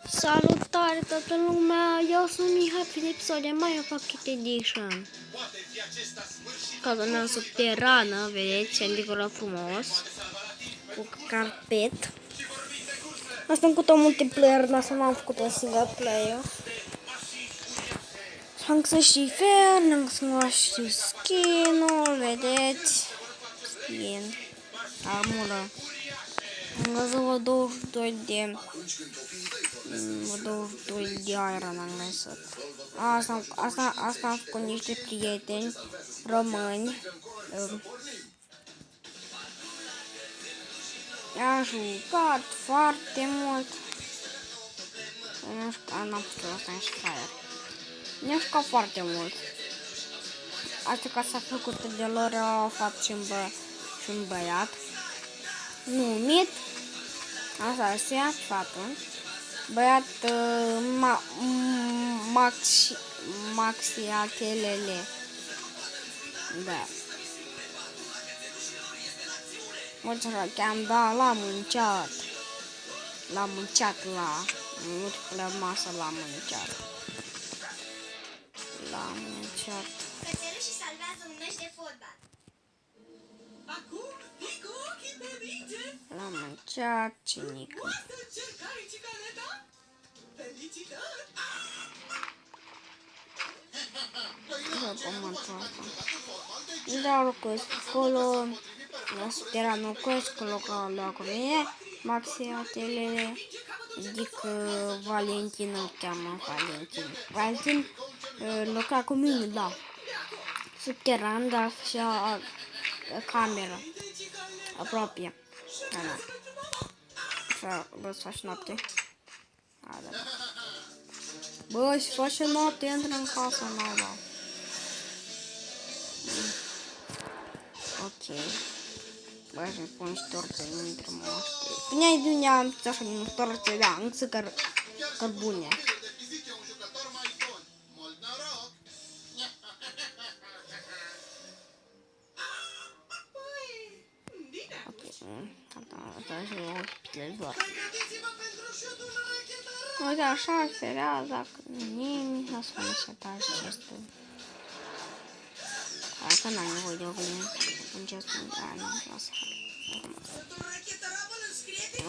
Salutare toată lumea, eu sunt Mihai Filip de Mario Pocket Edition. Cabana subterană, vedeți, indicoră frumos, cu carpet. Asta am făcut-o multiplayer, dar să n-am făcut-o single player. Am găsit și fern, am găsit și skin-ul, vedeți, skin, armură. Am găsit o 22 de iron am găsit. Asta am făcut niște prieteni români. I-am jucat foarte mult. N-am făcut asta în Fire. I-am jucat foarte mult. Asta ca s-a făcut de lor o fată și un băiat. Numit. Asta este fată. Băiat Maxi Atelele. Da. Mulțumesc că am dat, l-am muncit. L-am muncit la multiple masă, l-am muncit. L-am muncit. Cățelul și salvează un meci de fotbal. Acum, pică ochii pe minge. L-am muncit, cinică. Poate încercai cicaleta? Felicitări! Da, locuiesc acolo, la subteran locuiesc, locul cu mine, Maxi Atelele, adică Valentin îl cheamă, Valentin loca cu mine, da, subteran, dar și cameră, aproape, da. Așa, bă, să faci noapte. Da. Bă, și face noapte, intră în casa nouă. Ok. Bă, să-mi pun și torțe, nu intră moaște. Pune-i dunia, am pus așa din torțe, da, încă cărbune. Ok, asta și o televizor. Uite, așa, ferea, dacă nimic, nu spune să taci chestia. Asta n-ai nevoie de o gândire. În ce spune, lasă.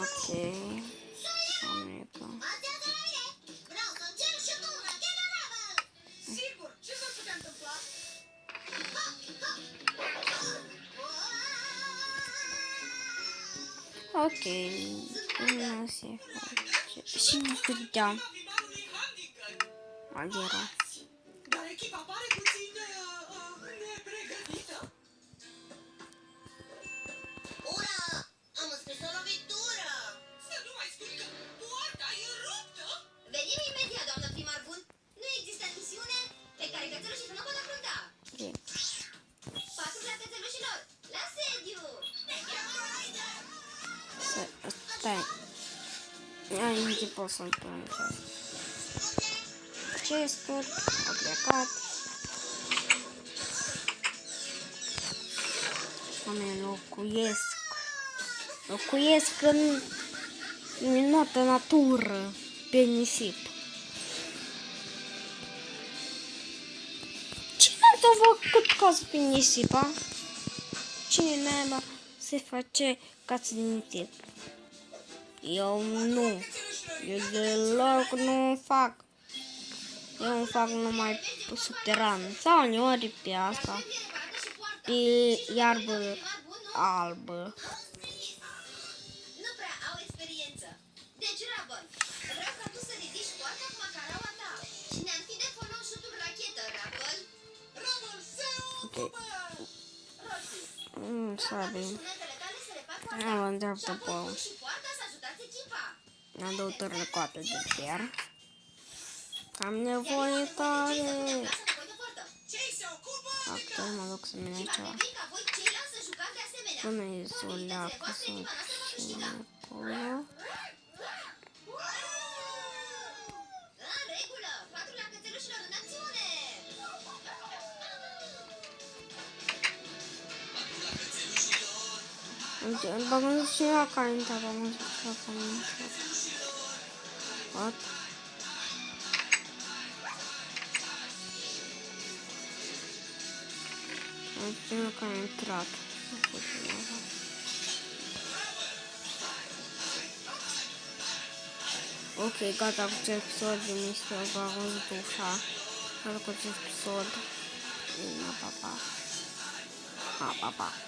Ok. America. Vreau să încerc și tu racheta Rebel! Sigur, ce s-ar putea întâmpla? Ok. Nu se face. Și câtea. Agera. Dar echipa pare puțin nepregătită. Ura! Am scris o lovitură! Să nu mai spui că poarta e ruptă! Venim imediat, doamnă primar bun. Nu există misiune pe care cățelușii să nu pot afrunta. Pasul la cățelușilor! La sediu! Stai. Aici pot să-l pun. Chesturi. A plecat. Oameni locuiesc în minunată natură, pe nisip. Cine s-a făcut casă pe nisip, a? Cine naiba se face casă de nisip? Eu nu. Eu deloc nu fac. Eu îmi fac numai subteran. Sau uneori pe asta. Pe iarbă albă. Nu prea au experiență. Deci, Rabel, vreau ca tu să ridici poarta cu macaraua ta. Și ne-am fi de folos șutul rachetă, Rabel. Rabel, se ocupă! Rocky, Sabe. instrumentele tale se repartă Am îndreaptă pe și poarta să ajutați echipa. am două târnăcoate de fier. Am nevoie tare. Cei se ocupă? Acum mă duc să mine ceva. Ca voi ceilalți să jucați de asemenea. Până e zuleacă să cine acolo. În regulă, patrulia cățelușilor în acțiune. Uite, îl bagăm și la care intră, bagăm și la care intră. What? Primul care a intrat. Ok, gata cu acest episod de Mr. Baron's Dușa. Gata cu acest episod. Pa, pa, pa. Pa, pa, pa.